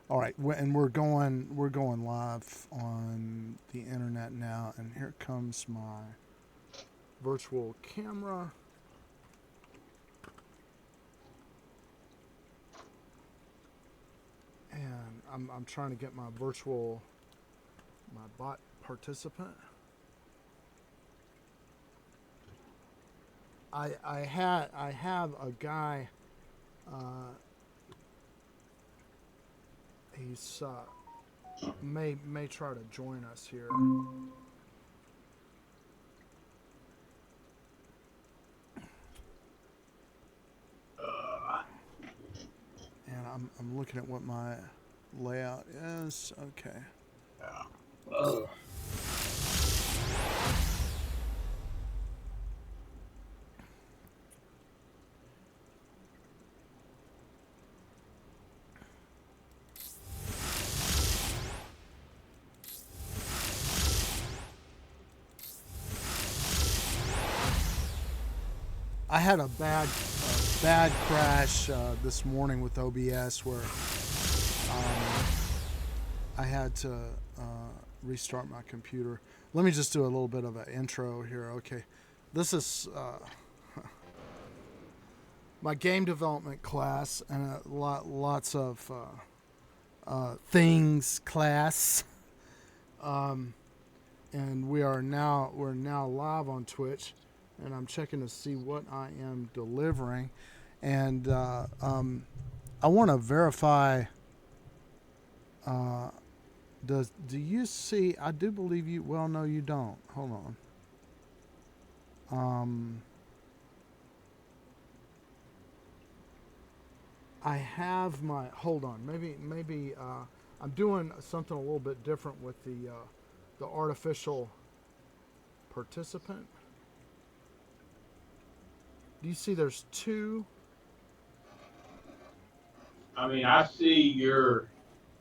All right, and we're going live on the internet now, and here comes my virtual camera, and I'm trying to get my bot participant. I have a guy. Uh, he's may try to join us here, and I'm looking at what my layout is. Okay. Oh, I had a bad crash this morning with OBS where I had to restart my computer. Let me just do a little bit of an intro here. Okay, this is my game development class and lots of things class. And we're now live on Twitch, and I'm checking to see what I am delivering, and I want to verify. Uh, do you see? I do believe you. Well, no, you don't. Hold on. Um, I have my. Hold on. Maybe I'm doing something a little bit different with the artificial participant. Do you see? There's two. I mean, I see your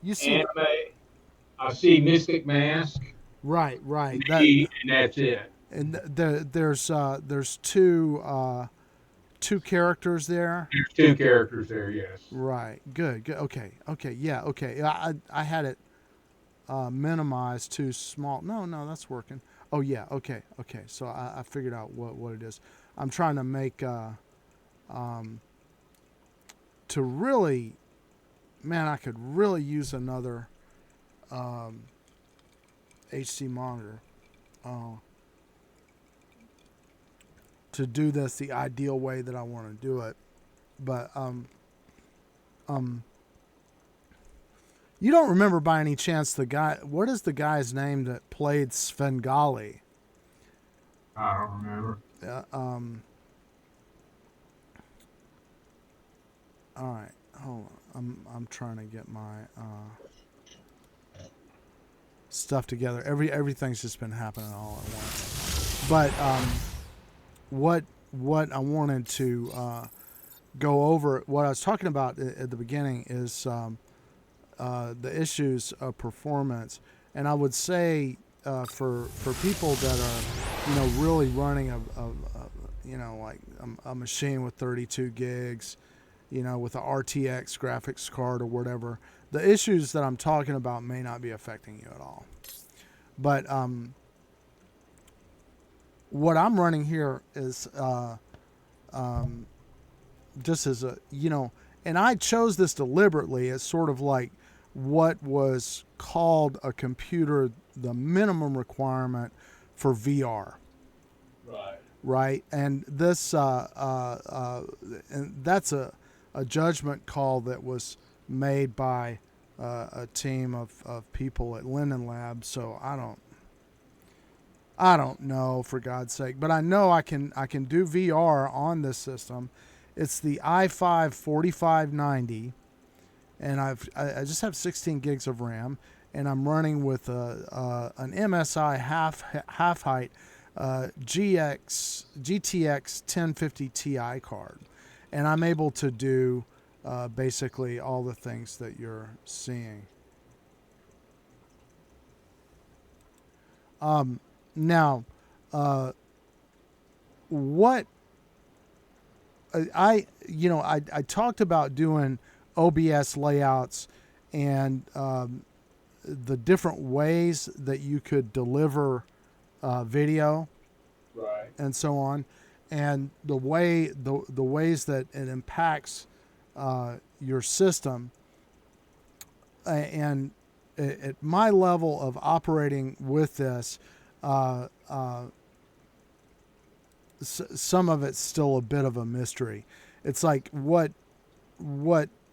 You see the anime. I see Mystic Mask, right. me, and that's it. And there's two characters there. There's two characters there, yes. Right. Good. Okay. Yeah. Okay. I had it minimized too small. No, that's working. Oh yeah. Okay. So I figured out what it is. I'm trying to make um, to really, man, I could really use another um, HD monitor uh, to do this the ideal way that I want to do it. But um, you don't remember by any chance the guy? What is the guy's name that played Svengali? I don't remember. Uh, um, all right, hold on. I'm trying to get my stuff together. Everything's just been happening all at once. But what I wanted to go over, what I was talking about at the beginning is the issues of performance, and I would say for people that are really running like a machine with 32 gigs, with a RTX graphics card or whatever, the issues that I'm talking about may not be affecting you at all. But what I'm running here is just as and I chose this deliberately as sort of like what was called a computer, the minimum requirement for VR, Right. right? And and that's a judgment call that was made by a team of people at Linden Lab. So I don't know, for God's sake, but I know I can do VR on this system. It's the i5 4590, and I just have 16 gigs of RAM, and I'm running with an MSI half height GTX 1050 Ti card, and I'm able to do basically all the things that you're seeing. Now, uh, what I talked about doing OBS layouts and the different ways that you could deliver video Right. and so on, and the ways that it impacts your system. And at my level of operating with this, some of it's still a bit of a mystery. It's like what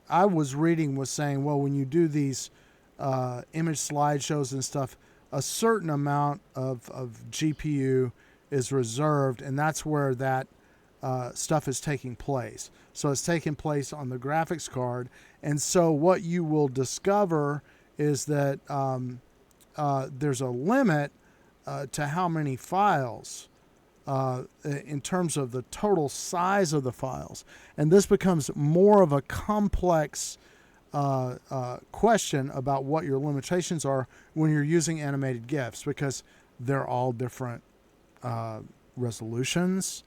I was reading was saying, well, when you do these image slideshows and stuff, a certain amount of GPU is reserved, and that's where that stuff is taking place. So it's taking place on the graphics card, and so what you will discover is that there's a limit to how many files in terms of the total size of the files. And this becomes more of a complex question about what your limitations are when you're using animated GIFs, because they're all different resolutions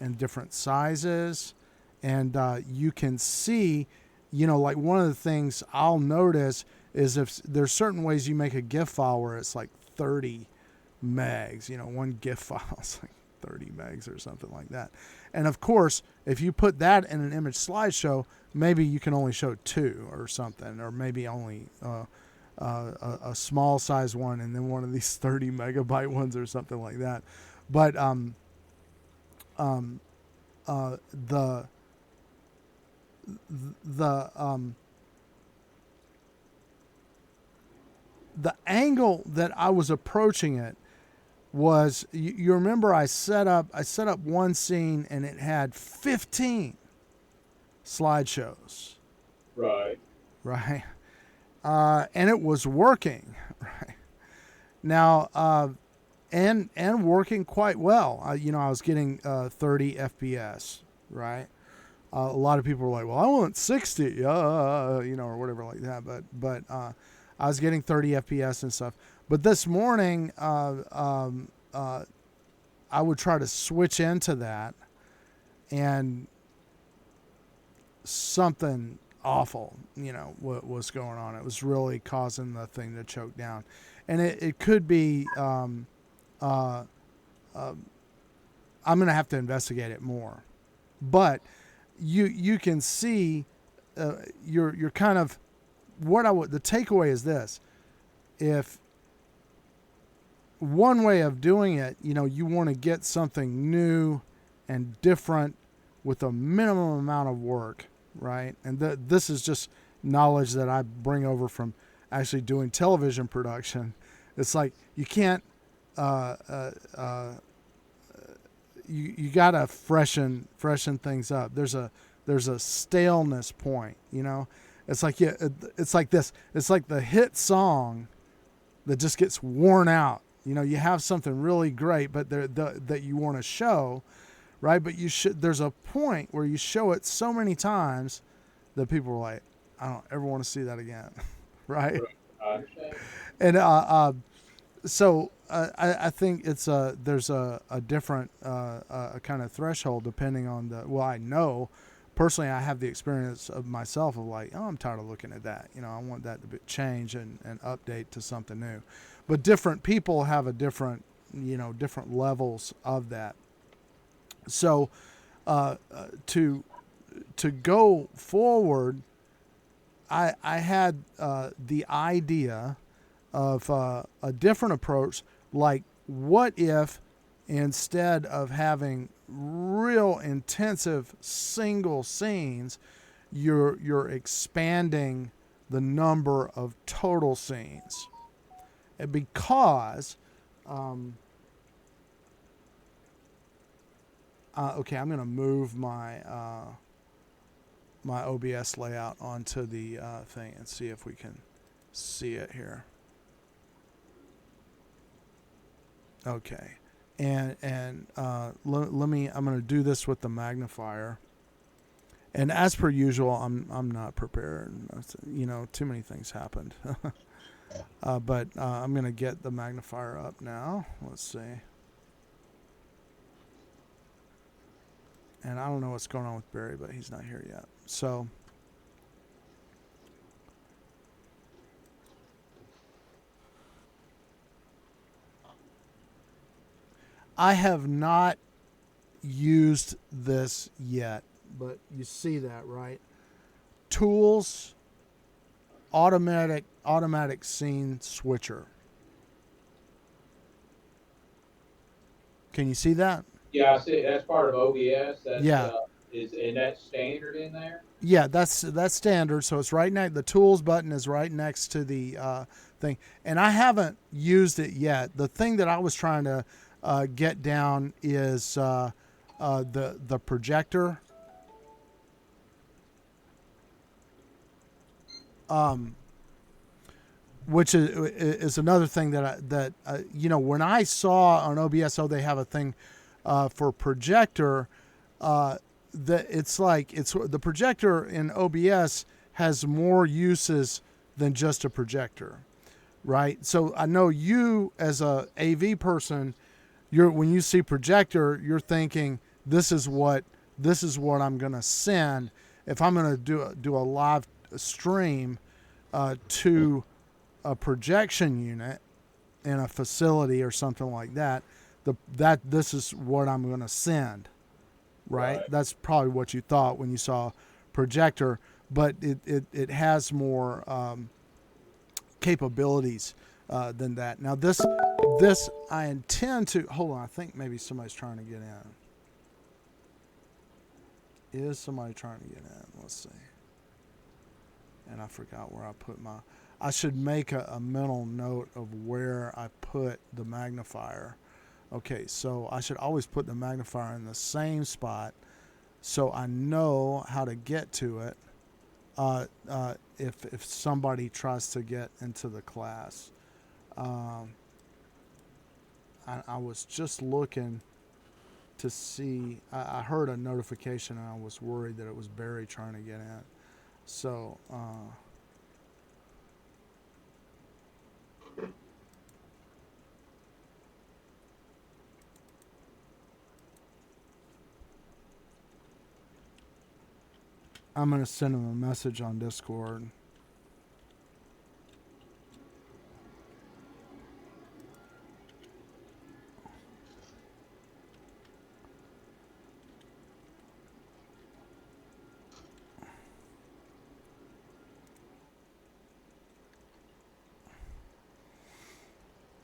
and different sizes. And you can see, like one of the things I'll notice is if there's certain ways you make a GIF file where it's like 30 megs, one GIF file is like 30 megs or something like that. And of course, if you put that in an image slideshow, maybe you can only show 2 or something, or maybe only a small size one and then one of these 30 megabyte ones or something like that. But the angle that I was approaching it was, you remember I set up one scene and it had 15 slideshows, Right. right? And it was working, right? Now, and working quite well. I was getting 30 FPS, right? A lot of people were like, "Well, I want 60, or whatever like that." But I was getting 30 FPS and stuff. But this morning, I would try to switch into that, and something awful, what was going on. It was really causing the thing to choke down, and it could be. I'm going to have to investigate it more, but you can see you're kind of the takeaway is this: if one way of doing it, you want to get something new and different with a minimum amount of work, right? And this is just knowledge that I bring over from actually doing television production. It's like you can't, you gotta freshen things up. There's a staleness point, It's like it's like this. It's like the hit song that just gets worn out. You have something really great, but that you want to show, right? But there's a point where you show it so many times that people are like, I don't ever want to see that again, right? I understand. And so I think it's there's a different kind of threshold depending on I know personally I have the experience of myself of like, I'm tired of looking at that. I want that to change and update to something new. But different people have a different levels of that. So to go forward, I had the idea of a different approach. Like, what if instead of having real intensive single scenes, you're expanding the number of total scenes? And because okay, I'm going to move my my OBS layout onto the thing and see if we can see it here. Okay, and let me. I'm going to do this with the magnifier. And as per usual, I'm not prepared. Too many things happened. But I'm going to get the magnifier up now. Let's see. And I don't know what's going on with Barry, but he's not here yet. So I have not used this yet, but you see that, right? Tools, automatic scene switcher. Can you see that? Yeah, I see. That's part of OBS. That's Yeah. and that's standard in there. Yeah, that's standard. So it's right next. The tools button is right next to the thing, and I haven't used it yet. The thing that I was trying to get down is the projector, which is another thing that when I saw on OBS, oh, they have a thing for projector. That it's like it's the projector in OBS has more uses than just a projector, right? So I know you as a AV person, when you see projector, you're thinking this is what I'm gonna send if I'm gonna do a live stream to a projection unit in a facility or something like that. This is what I'm gonna send. Right? Right. That's probably what you thought when you saw projector, but it has more capabilities than that. Now this I intend to hold on. I think maybe somebody's trying to get in. Is somebody trying to get in? Let's see. And I forgot where I put my. I should make a mental note of where I put the magnifier. Okay, so I should always put the magnifier in the same spot so I know how to get to it if somebody tries to get into the class. I was just looking to see. I heard a notification and I was worried that it was Barry trying to get in. So... I'm going to send him a message on Discord.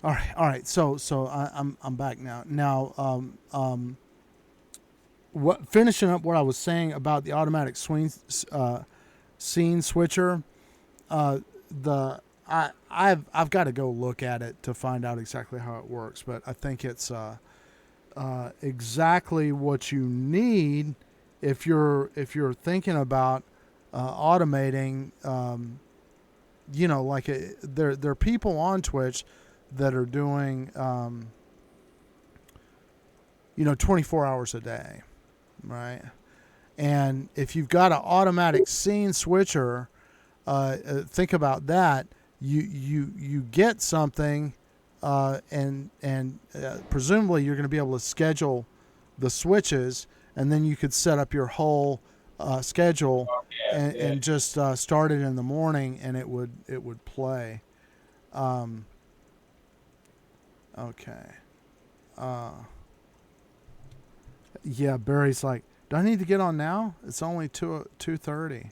All right. So I'm back now. Finishing up what I was saying about the automatic scene switcher. I've got to go look at it to find out exactly how it works, but I think it's exactly what you need if you're thinking about automating. There are people on Twitch that are doing 24 hours a day, right? And if you've got an automatic scene switcher, think about that. You get something, and presumably you're going to be able to schedule the switches, and then you could set up your whole schedule and just start it in the morning, and it would play. Okay. Yeah, Barry's like, do I need to get on now? It's only 2:30.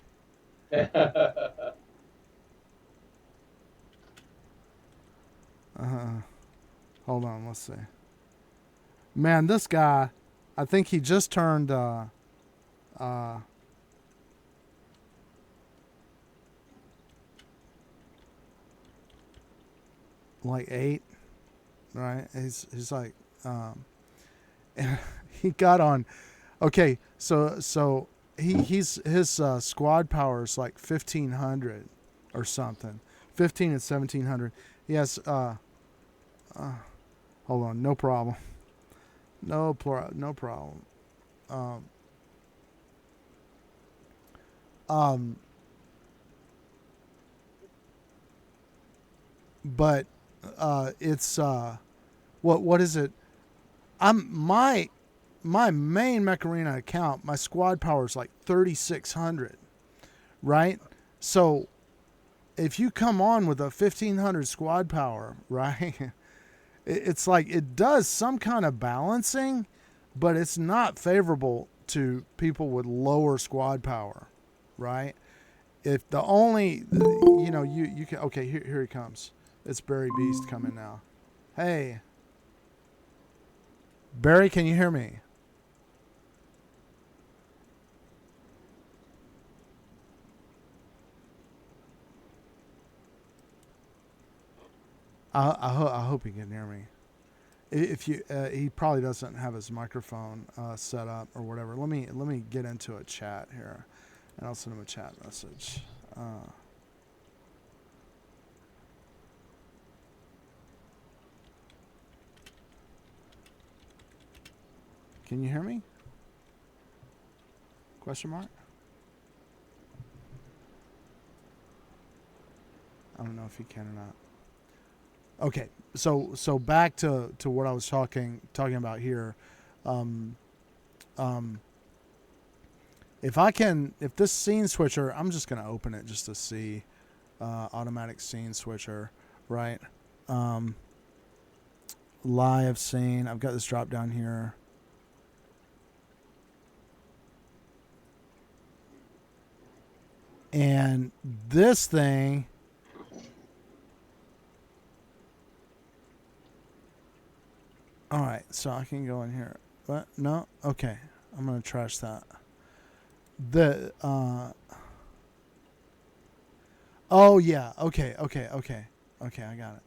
Hold on, let's see. Man, this guy, I think he just turned like 8, right? He's like and he got on. Okay, so his squad power is like 1,500 or something, 15 and 1,700. He has hold on, no problem, no problem. But it's what is it? My main Macarena account, my squad power is like 3,600, right? So if you come on with a 1,500 squad power, right, it's like it does some kind of balancing, but it's not favorable to people with lower squad power, right? If the only, you can, okay, here he comes. It's Barry Beast coming now. Hey, Barry, can you hear me? I hope he can hear me. If you, he probably doesn't have his microphone set up or whatever. Let me get into a chat here, and I'll send him a chat message. Can you hear me? Question mark. I don't know if he can or not. Okay, so back to what I was talking about here. If this scene switcher, I'm just gonna open it just to see automatic scene switcher, right? Live scene. I've got this drop down here. And this thing, all right, so I can go in here. What? No? Okay. I'm going to trash that. Oh, yeah. Okay, I got it.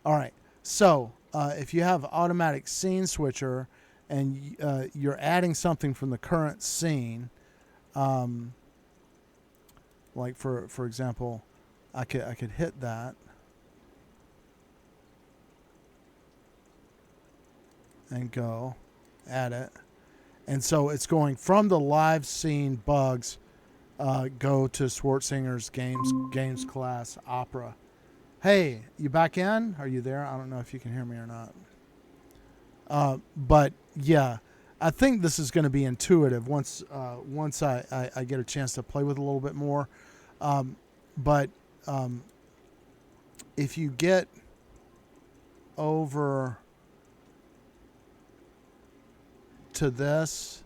All right. So, if you have automatic scene switcher and you're adding something from the current scene, like for example, I could hit that and go add it. And so it's going from the live scene bugs, go to Schwartzinger's games class opera. Hey, you back in? Are you there? I don't know if you can hear me or not. But yeah, I think this is going to be intuitive once I get a chance to play with it a little bit more. But if you get over to this,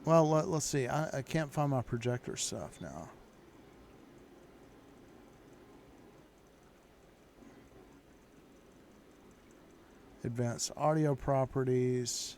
well, let's see. I can't find my projector stuff now. Advanced audio properties.